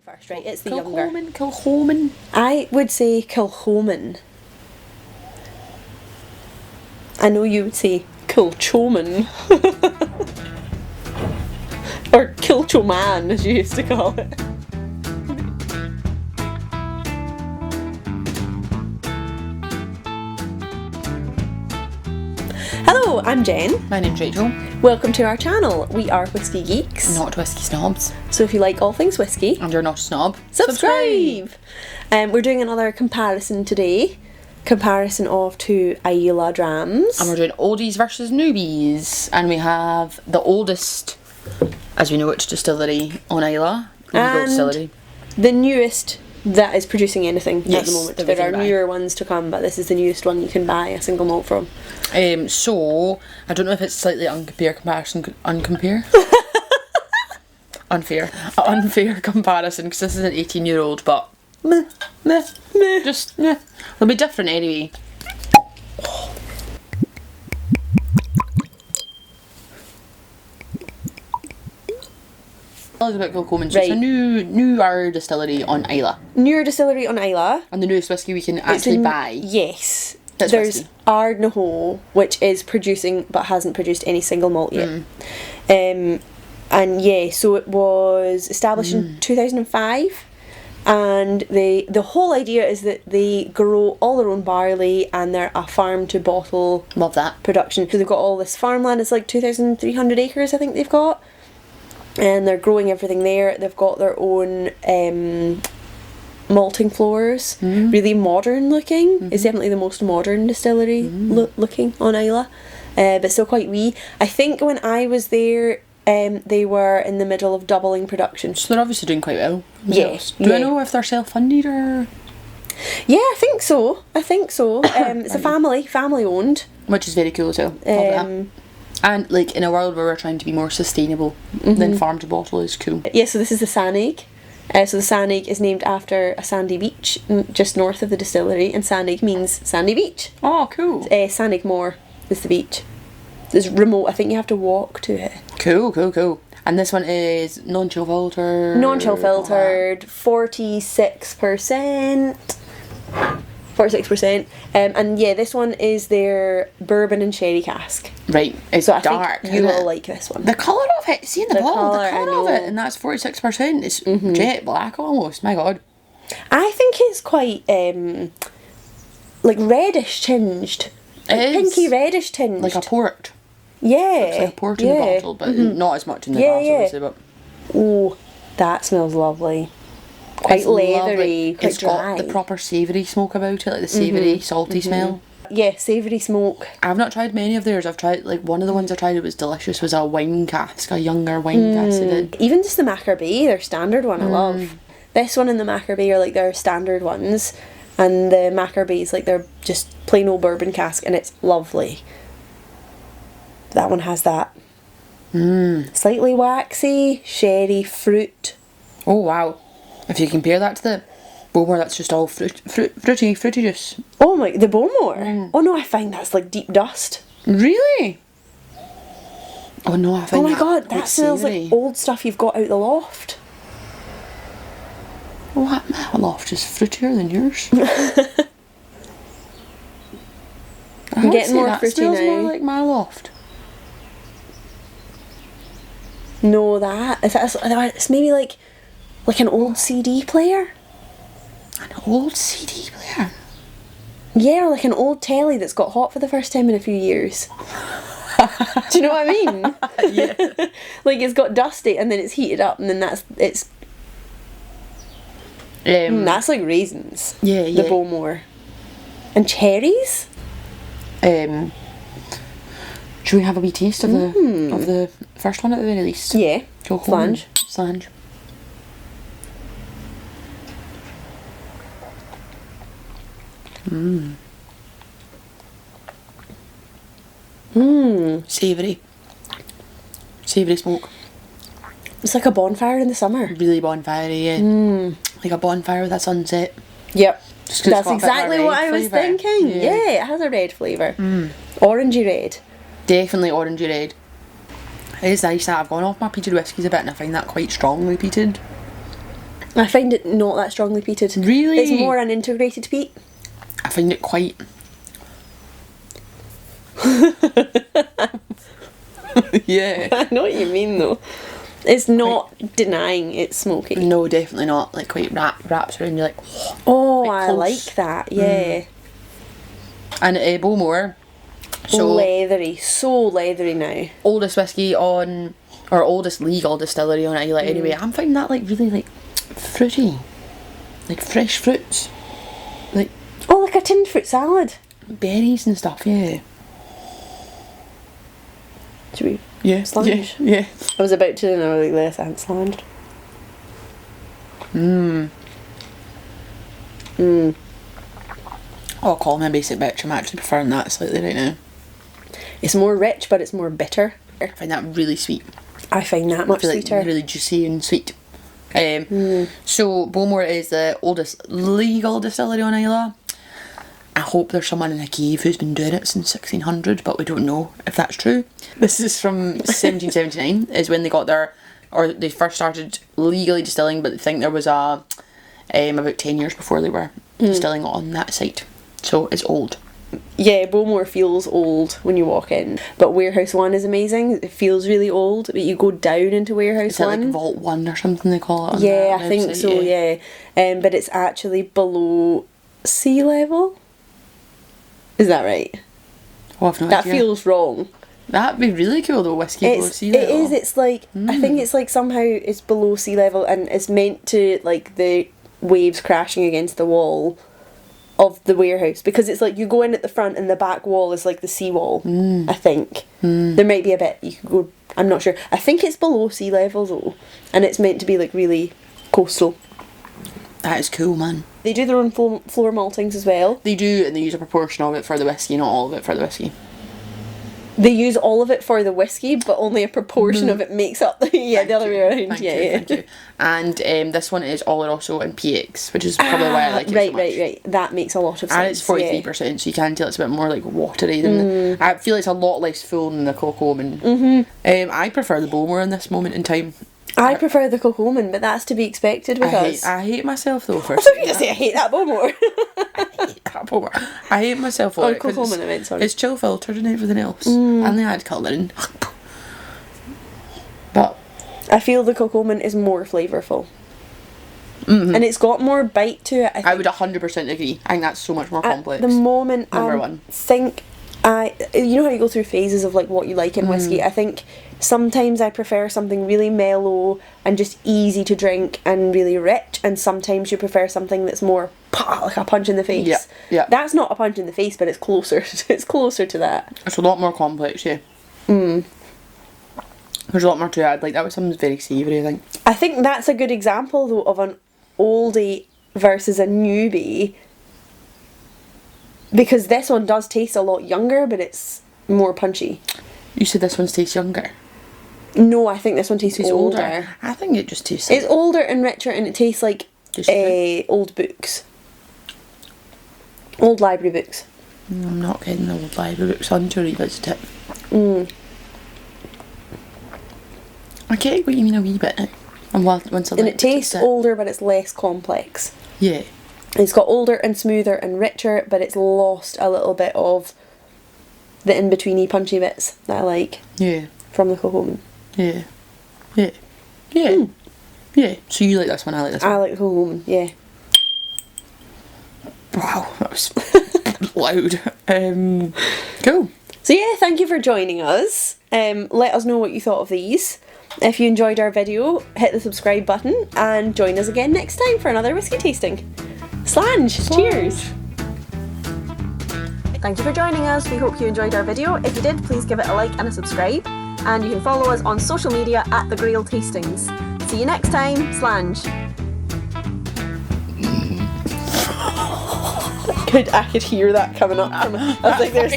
Kilchoman first, right? It's the younger. Kilchoman. I would say Kilchoman. I know you would say Kilchoman. Or Kilchoman, as you used to call it. Hello, I'm Jen. My name's Rachel. Welcome to our channel. We are Whisky Geeks. Not Whisky Snobs. So if you like all things whisky, And you're not a snob, subscribe! We're doing another comparison today. Comparison of two Islay drams. And we're doing oldies versus newbies. And we have the oldest, as we know which distillery on Islay. And Distillery. the newest that is producing anything at Yes, the moment. that we There are can buy. newer ones to come, but this is the newest one you can buy a single malt from. So, I don't know if it's slightly unfair comparison, unfair comparison, because this is an 18-year-old, but Meh. just, it'll be different anyway. Tell us about Kilchoman. So it's a Right. newer distillery on Islay. Newer distillery on Islay. And the newest whisky we can actually buy. Yes. That's There's whiskey. Ardnahoe, which is producing but hasn't produced any single malt yet. And yeah, so it was established in 2005. And the whole idea is that they grow all their own barley and they're a farm to bottle Love that. production. So they've got all this farmland, it's like 2,300 acres I think they've got. And they're growing everything there. They've got their own malting floors, really modern looking. It's definitely the most modern distillery looking on Islay, but still quite wee. I think when I was there, they were in the middle of doubling production. So they're obviously doing quite well. Yeah, themselves. Do I yeah. know if they're self-funded or... Yeah, I think so. It's a family owned. Which is very cool as well. Love that. And like in a world where we're trying to be more sustainable than farm to bottle is cool. Yeah, so this is the Sanaig. So the Sanaig is named after a sandy beach just north of the distillery, and Sanaig means sandy beach. Oh, cool. Sanaig Moor is the beach. It's remote. I think you have to walk to it. Cool. And this one is non-chill filtered. Non-chill filtered, 46%. 46%. And yeah, this one is their bourbon and sherry cask. Right, it's So I dark. think you isn't will it? like this one. The colour of it, see in the bottle, colour, the I colour of know. it, and that's 46%. It's jet black almost, my god. I think it's quite like reddish tinged. It Like is. pinky reddish tinged. Like a port. yeah. It's like a port in the bottle, but not as much in the Yeah, glass, yeah. obviously, but... Oh, that smells lovely. Quite It's leathery, lovely. quite It's dry. got the proper savoury smoke about it, like the savoury, salty smell. Yeah, savoury smoke. I've not tried many of theirs. I've tried, like, one of the ones I tried that was delicious was a wine cask, a younger wine cask they did. Even just the Maccabee, their standard one, I love. This one and the Maccabee are like their standard ones, and the Maccabee's like their just plain old bourbon cask, and it's lovely. That one has that. Slightly waxy, sherry, fruit. Oh, wow. If you compare that to the Bowmore, that's just all fruity juice. Oh my, the Bowmore. Oh no, I find that's like deep dust. Really? Oh no, I think Oh my god, quite that smells savoury. like old stuff you've got out the loft. What? My loft is fruitier than yours. I'm getting more that fruity smells now. more like my loft. No, it's maybe like an old CD player. An old CD player. Yeah, or like an old telly that's got hot for the first time in a few years. Do you know what I mean? Yeah. Like it's got dusty and then it's heated up and then that's like raisins. Yeah, The yeah. Bowmore. And cherries? Should we have a wee taste of the first one at the very least? Yeah. Kilchoman. Flange. Slange. Savoury. Savoury smoke. It's like a bonfire in the summer. Really bonfire-y, yeah. Like a bonfire with a sunset. Yep. Just 'cause it's That's got a bit of a exactly red what I was flavour. thinking. Yeah, it has a red flavour. Orangey red. Definitely orangey red. It is nice that I've gone off my peated whiskies a bit and I find that quite strongly peated. I find it not that strongly peated. Really? It's more an integrated peat. I find it quite... Yeah. I know what you mean though. It's not denying it's smoky. No, definitely not. Like quite wraps around you like... Oh, like I close. like that, yeah. And Bowmore. So leathery, so leathery now. oldest whiskey on... Or oldest legal distillery on Islay anyway. I'm finding that like really like fruity. Like fresh fruits. Like Oh, like a tinned fruit salad. berries and stuff, yeah. Should we Yeah, slange? yeah. I was about to, and I was like, this, I haven't slanged. Oh, call me a basic bitch. I'm actually preferring that slightly right now. It's more rich, but it's more bitter. I find that really sweet. I find that much I feel like sweeter. really juicy and sweet. So Bowmore is the oldest legal distillery on Islay. I hope there's someone in a cave who's been doing it since 1600, but we don't know if that's true. This is from 1779 is when they got their, or they first started legally distilling, but they think there was a about 10 years before they were distilling on that site. So it's old. Yeah, Bowmore feels old when you walk in, but Warehouse 1 is amazing. It feels really old, but you go down into Warehouse Is it 1. like Vault 1 or something they call it on Yeah, their I think website? so, yeah. But it's actually below sea level. Is that right? Oh, I've no That idea. feels wrong. That'd be really cool though, whiskey below sea level. It is, it's like, I think it's like somehow it's below sea level and it's meant to, like, the waves crashing against the wall of the warehouse, because it's like you go in at the front and the back wall is like the seawall, I think. There might be a bit, you could go, I'm not sure. I think it's below sea level though, and it's meant to be like really coastal. That is cool, man. They do their own floor maltings as well. They do, and they use a proportion of it for the whiskey, not all of it for the whiskey. They use all of it for the whiskey, but only a proportion of it makes up the the other way around. Thank yeah, you, yeah. thank you. And this one is Oloroso and PX, which is probably why I like it so much. Right. That makes a lot of sense. And it's 43%, so you can tell it's a bit more like watery than I feel it's a lot less full than the Kilchoman. I prefer the Bowmore in this moment in time. I prefer the Kilchoman, but that's to be expected with us. I hate myself though for I thought you were going to say I hate that Bowmore. I hate myself for Oh, it 'cause Kilchoman, I meant, sorry. it's chill filtered and everything else, and they add colour in. But I feel the Kilchoman is more flavourful. And it's got more bite to it. I would 100% agree. I think that's so much more complex. At the moment, Number I one. think you know how you go through phases of like what you like in whiskey. I think sometimes I prefer something really mellow and just easy to drink and really rich, and sometimes you prefer something that's more like a punch in the face. Yeah. That's not a punch in the face, but it's closer. It's closer to that. It's a lot more complex, yeah. There's a lot more to add. Like that was something very savoury, I think. I think that's a good example though of an oldie versus a newbie, because this one does taste a lot younger, but it's more punchy. You said this one tastes younger. No, I think this one tastes older. I think it just tastes. It's older and richer, and it tastes like Just old books, old library books. I'm not getting the old library books on to revisit it. I get what you mean a wee bit now. And once I And it tastes older, but it's less complex. Yeah. It's got older and smoother and richer, but it's lost a little bit of the in-betweeny punchy bits that I like Yeah. from the Kilchoman. Yeah. Yeah. Yeah. Yeah. So you like this one, I like this one. I like the Kilchoman, yeah. Wow, that was loud. Cool. So yeah, thank you for joining us. Let us know what you thought of these. If you enjoyed our video, hit the subscribe button and join us again next time for another whiskey tasting. Slange! Cheers! Thank you for joining us. We hope you enjoyed our video. If you did, please give it a like and a subscribe. And you can follow us on social media at The Grail Tastings. See you next time. Slange! I could hear that coming up. I was like, there's...